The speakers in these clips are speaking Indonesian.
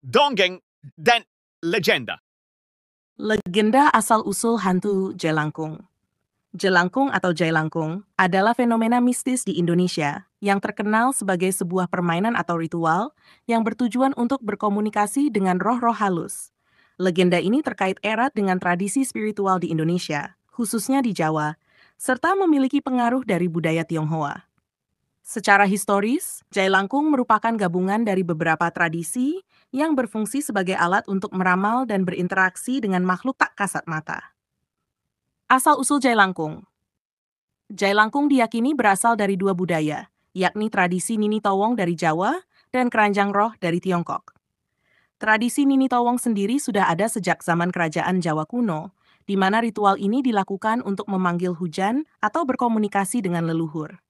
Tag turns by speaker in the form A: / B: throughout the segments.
A: dongeng, dan legenda.
B: Legenda asal-usul hantu Jailangkung. Jelangkung atau Jailangkung adalah fenomena mistis di Indonesia yang terkenal sebagai sebuah permainan atau ritual yang bertujuan untuk berkomunikasi dengan roh-roh halus. Legenda ini terkait erat dengan tradisi spiritual di Indonesia, khususnya di Jawa, serta memiliki pengaruh dari budaya Tionghoa. Secara historis, Jailangkung merupakan gabungan dari beberapa tradisi yang berfungsi sebagai alat untuk meramal dan berinteraksi dengan makhluk tak kasat mata. Asal-usul Jailangkung. Jailangkung diyakini berasal dari dua budaya, yakni tradisi Nini Tawong dari Jawa dan keranjang roh dari Tiongkok. Tradisi Nini Tawong sendiri sudah ada sejak zaman kerajaan Jawa kuno, di mana ritual ini dilakukan untuk memanggil hujan atau berkomunikasi dengan leluhur.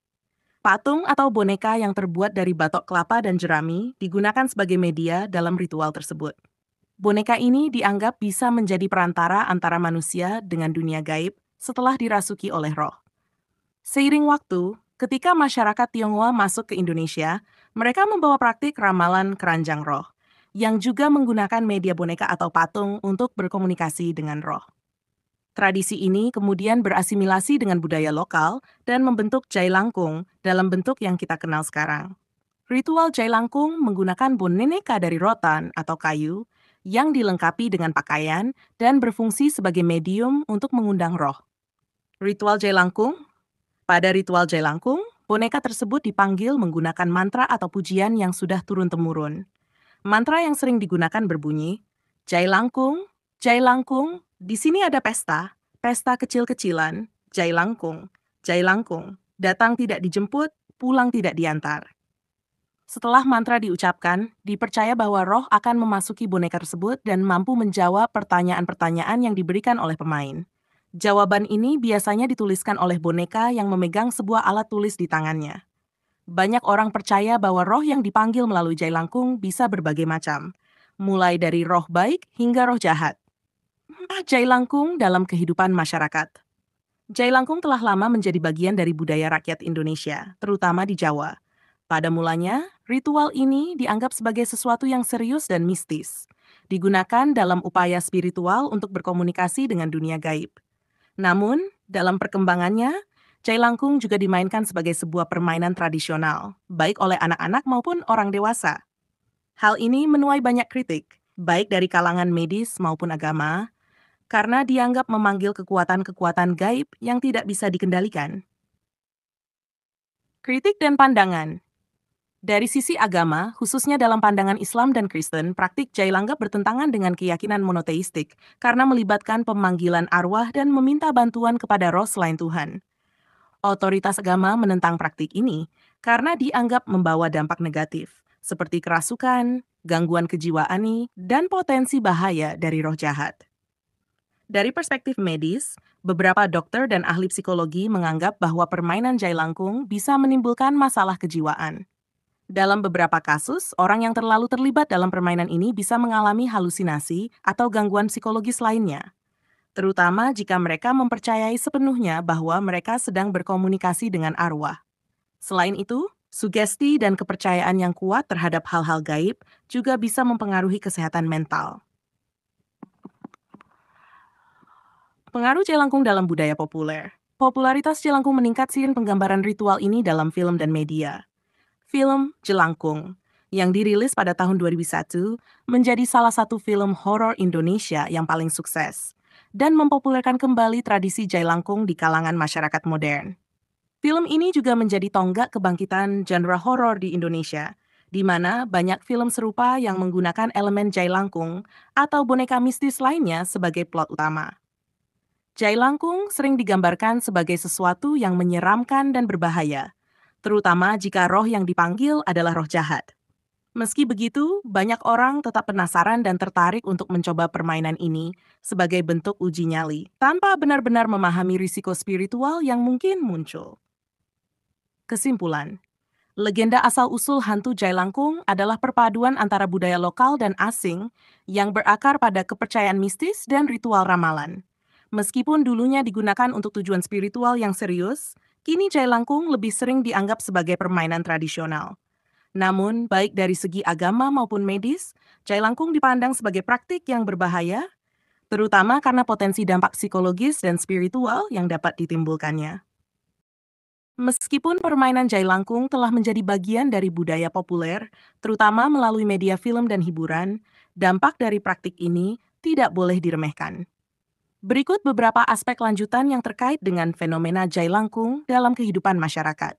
B: Patung atau boneka yang terbuat dari batok kelapa dan jerami digunakan sebagai media dalam ritual tersebut. Boneka ini dianggap bisa menjadi perantara antara manusia dengan dunia gaib setelah dirasuki oleh roh. Seiring waktu, ketika masyarakat Tionghoa masuk ke Indonesia, mereka membawa praktik ramalan keranjang roh, yang juga menggunakan media boneka atau patung untuk berkomunikasi dengan roh. Tradisi ini kemudian berasimilasi dengan budaya lokal dan membentuk Jailangkung dalam bentuk yang kita kenal sekarang. Ritual Jailangkung menggunakan boneka dari rotan atau kayu yang dilengkapi dengan pakaian dan berfungsi sebagai medium untuk mengundang roh. Ritual Jailangkung. Pada ritual Jailangkung, boneka tersebut dipanggil menggunakan mantra atau pujian yang sudah turun-temurun. Mantra yang sering digunakan berbunyi, Jailangkung, Jailangkung, di sini ada pesta kecil-kecilan, Jailangkung, Jailangkung, datang tidak dijemput, pulang tidak diantar. Setelah mantra diucapkan, dipercaya bahwa roh akan memasuki boneka tersebut dan mampu menjawab pertanyaan-pertanyaan yang diberikan oleh pemain. Jawaban ini biasanya dituliskan oleh boneka yang memegang sebuah alat tulis di tangannya. Banyak orang percaya bahwa roh yang dipanggil melalui Jailangkung bisa berbagai macam, mulai dari roh baik hingga roh jahat. Jailangkung dalam kehidupan masyarakat. Jailangkung telah lama menjadi bagian dari budaya rakyat Indonesia, terutama di Jawa. Pada mulanya, ritual ini dianggap sebagai sesuatu yang serius dan mistis. Digunakan dalam upaya spiritual untuk berkomunikasi dengan dunia gaib. Namun, dalam perkembangannya, Jailangkung juga dimainkan sebagai sebuah permainan tradisional, baik oleh anak-anak maupun orang dewasa. Hal ini menuai banyak kritik, baik dari kalangan medis maupun agama, karena dianggap memanggil kekuatan-kekuatan gaib yang tidak bisa dikendalikan. Kritik dan pandangan. Dari sisi agama, khususnya dalam pandangan Islam dan Kristen, praktik Jailanggap bertentangan dengan keyakinan monoteistik karena melibatkan pemanggilan arwah dan meminta bantuan kepada roh selain Tuhan. Otoritas agama menentang praktik ini karena dianggap membawa dampak negatif, seperti kerasukan, gangguan kejiwaan, dan potensi bahaya dari roh jahat. Dari perspektif medis, beberapa dokter dan ahli psikologi menganggap bahwa permainan Jailangkung bisa menimbulkan masalah kejiwaan. Dalam beberapa kasus, orang yang terlalu terlibat dalam permainan ini bisa mengalami halusinasi atau gangguan psikologis lainnya, terutama jika mereka mempercayai sepenuhnya bahwa mereka sedang berkomunikasi dengan arwah. Selain itu, sugesti dan kepercayaan yang kuat terhadap hal-hal gaib juga bisa mempengaruhi kesehatan mental. Pengaruh Jailangkung dalam budaya populer. Popularitas Jailangkung meningkat seiring penggambaran ritual ini dalam film dan media. Film Jelangkung, yang dirilis pada tahun 2001, menjadi salah satu film horor Indonesia yang paling sukses dan mempopulerkan kembali tradisi Jailangkung di kalangan masyarakat modern. Film ini juga menjadi tonggak kebangkitan genre horor di Indonesia, di mana banyak film serupa yang menggunakan elemen Jailangkung atau boneka mistis lainnya sebagai plot utama. Jailangkung sering digambarkan sebagai sesuatu yang menyeramkan dan berbahaya, terutama jika roh yang dipanggil adalah roh jahat. Meski begitu, banyak orang tetap penasaran dan tertarik untuk mencoba permainan ini sebagai bentuk uji nyali, tanpa benar-benar memahami risiko spiritual yang mungkin muncul. Kesimpulan, legenda asal-usul hantu Jailangkung adalah perpaduan antara budaya lokal dan asing yang berakar pada kepercayaan mistis dan ritual ramalan. Meskipun dulunya digunakan untuk tujuan spiritual yang serius, kini Jailangkung lebih sering dianggap sebagai permainan tradisional. Namun, baik dari segi agama maupun medis, Jailangkung dipandang sebagai praktik yang berbahaya, terutama karena potensi dampak psikologis dan spiritual yang dapat ditimbulkannya. Meskipun permainan jailangkung telah menjadi bagian dari budaya populer, terutama melalui media film dan hiburan, dampak dari praktik ini tidak boleh diremehkan. Berikut beberapa aspek lanjutan yang terkait dengan fenomena jailangkung dalam kehidupan masyarakat.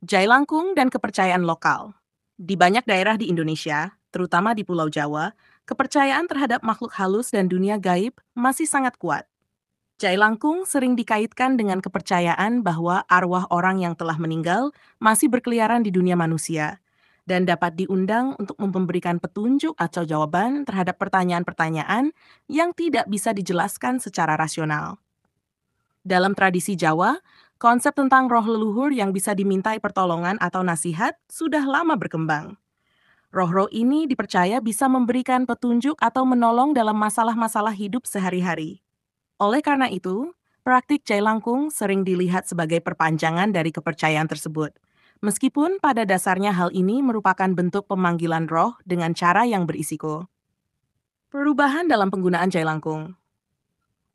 B: Jailangkung dan kepercayaan lokal. Di banyak daerah di Indonesia, terutama di Pulau Jawa, kepercayaan terhadap makhluk halus dan dunia gaib masih sangat kuat. Jailangkung sering dikaitkan dengan kepercayaan bahwa arwah orang yang telah meninggal masih berkeliaran di dunia manusia dan dapat diundang untuk memberikan petunjuk atau jawaban terhadap pertanyaan-pertanyaan yang tidak bisa dijelaskan secara rasional. Dalam tradisi Jawa, konsep tentang roh leluhur yang bisa dimintai pertolongan atau nasihat sudah lama berkembang. Roh-roh ini dipercaya bisa memberikan petunjuk atau menolong dalam masalah-masalah hidup sehari-hari. Oleh karena itu, praktik jailangkung sering dilihat sebagai perpanjangan dari kepercayaan tersebut. Meskipun pada dasarnya hal ini merupakan bentuk pemanggilan roh dengan cara yang berisiko. Perubahan dalam penggunaan jailangkung.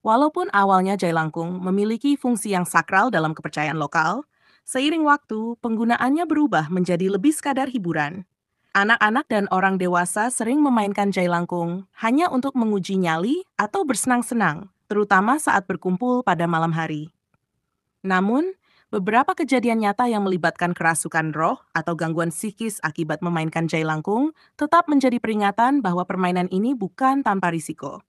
B: Walaupun awalnya jailangkung memiliki fungsi yang sakral dalam kepercayaan lokal, seiring waktu penggunaannya berubah menjadi lebih sekadar hiburan. Anak-anak dan orang dewasa sering memainkan jailangkung hanya untuk menguji nyali atau bersenang-senang, terutama saat berkumpul pada malam hari. Namun, beberapa kejadian nyata yang melibatkan kerasukan roh atau gangguan psikis akibat memainkan jailangkung tetap menjadi peringatan bahwa permainan ini bukan tanpa risiko.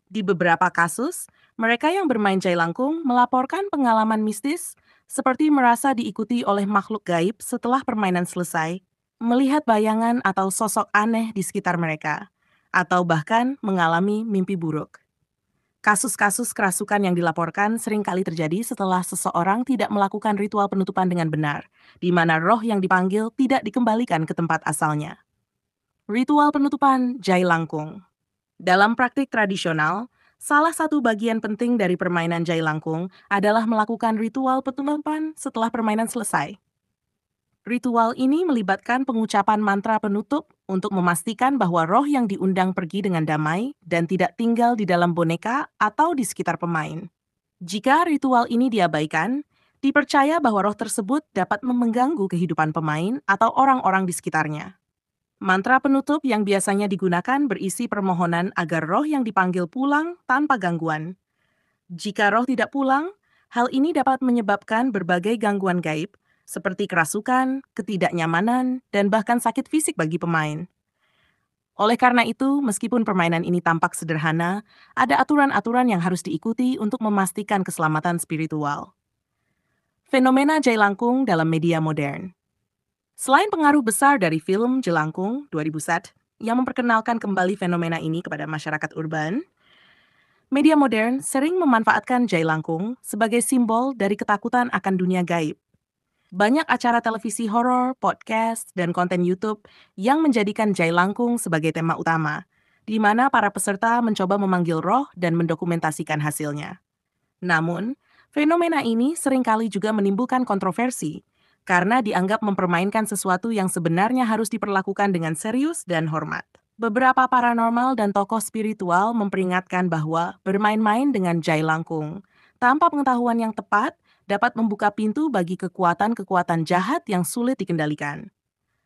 B: Di beberapa kasus, mereka yang bermain jailangkung melaporkan pengalaman mistis seperti merasa diikuti oleh makhluk gaib setelah permainan selesai, melihat bayangan atau sosok aneh di sekitar mereka, atau bahkan mengalami mimpi buruk. Kasus-kasus kerasukan yang dilaporkan seringkali terjadi setelah seseorang tidak melakukan ritual penutupan dengan benar, di mana roh yang dipanggil tidak dikembalikan ke tempat asalnya. Ritual penutupan jailangkung. Dalam praktik tradisional, salah satu bagian penting dari permainan jailangkung adalah melakukan ritual penutupan setelah permainan selesai. Ritual ini melibatkan pengucapan mantra penutup untuk memastikan bahwa roh yang diundang pergi dengan damai dan tidak tinggal di dalam boneka atau di sekitar pemain. Jika ritual ini diabaikan, dipercaya bahwa roh tersebut dapat mengganggu kehidupan pemain atau orang-orang di sekitarnya. Mantra penutup yang biasanya digunakan berisi permohonan agar roh yang dipanggil pulang tanpa gangguan. Jika roh tidak pulang, hal ini dapat menyebabkan berbagai gangguan gaib, seperti kerasukan, ketidaknyamanan, dan bahkan sakit fisik bagi pemain. Oleh karena itu, meskipun permainan ini tampak sederhana, ada aturan-aturan yang harus diikuti untuk memastikan keselamatan spiritual. Fenomena jailangkung dalam media modern. Selain pengaruh besar dari film Jelangkung 2001 yang memperkenalkan kembali fenomena ini kepada masyarakat urban, media modern sering memanfaatkan jailangkung sebagai simbol dari ketakutan akan dunia gaib. Banyak acara televisi horor, podcast, dan konten YouTube yang menjadikan jailangkung sebagai tema utama, di mana para peserta mencoba memanggil roh dan mendokumentasikan hasilnya. Namun, fenomena ini seringkali juga menimbulkan kontroversi, karena dianggap mempermainkan sesuatu yang sebenarnya harus diperlakukan dengan serius dan hormat. Beberapa paranormal dan tokoh spiritual memperingatkan bahwa bermain-main dengan jailangkung tanpa pengetahuan yang tepat dapat membuka pintu bagi kekuatan-kekuatan jahat yang sulit dikendalikan.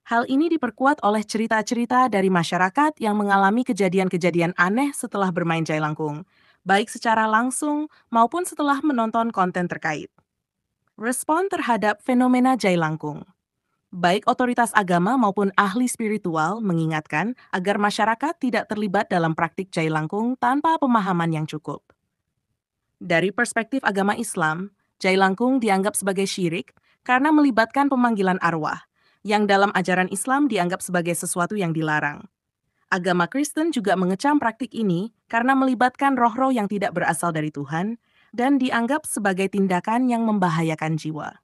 B: Hal ini diperkuat oleh cerita-cerita dari masyarakat yang mengalami kejadian-kejadian aneh setelah bermain jailangkung, baik secara langsung maupun setelah menonton konten terkait. Respon terhadap fenomena jailangkung. Baik otoritas agama maupun ahli spiritual mengingatkan agar masyarakat tidak terlibat dalam praktik jailangkung tanpa pemahaman yang cukup. Dari perspektif agama Islam, jailangkung dianggap sebagai syirik karena melibatkan pemanggilan arwah, yang dalam ajaran Islam dianggap sebagai sesuatu yang dilarang. Agama Kristen juga mengecam praktik ini karena melibatkan roh-roh yang tidak berasal dari Tuhan dan dianggap sebagai tindakan yang membahayakan jiwa.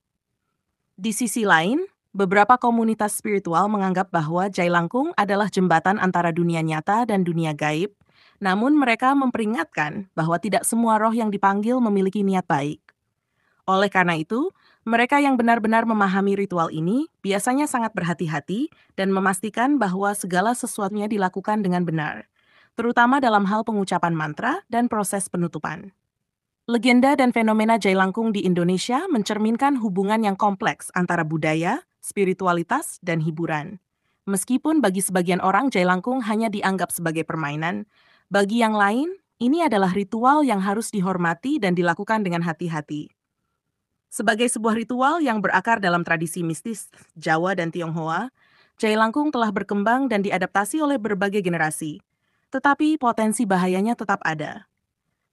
B: Di sisi lain, beberapa komunitas spiritual menganggap bahwa jailangkung adalah jembatan antara dunia nyata dan dunia gaib, namun mereka memperingatkan bahwa tidak semua roh yang dipanggil memiliki niat baik. Oleh karena itu, Mereka yang benar-benar memahami ritual ini biasanya sangat berhati-hati dan memastikan bahwa segala sesuatunya dilakukan dengan benar, terutama dalam hal pengucapan mantra dan proses penutupan. Legenda dan fenomena Jailangkung di Indonesia mencerminkan hubungan yang kompleks antara budaya, spiritualitas, dan hiburan. Meskipun bagi sebagian orang Jailangkung hanya dianggap sebagai permainan, bagi yang lain, ini adalah ritual yang harus dihormati dan dilakukan dengan hati-hati. Sebagai sebuah ritual yang berakar dalam tradisi mistis Jawa dan Tionghoa, Jailangkung telah berkembang dan diadaptasi oleh berbagai generasi. Tetapi potensi bahayanya tetap ada.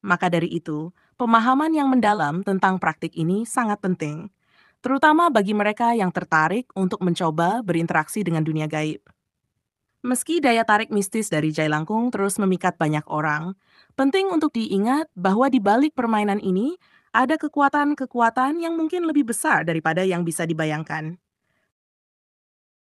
B: Maka dari itu, pemahaman yang mendalam tentang praktik ini sangat penting, terutama bagi mereka yang tertarik untuk mencoba berinteraksi dengan dunia gaib. Meski daya tarik mistis dari Jailangkung terus memikat banyak orang, penting untuk diingat bahwa di balik permainan ini ada kekuatan-kekuatan yang mungkin lebih besar daripada yang bisa dibayangkan.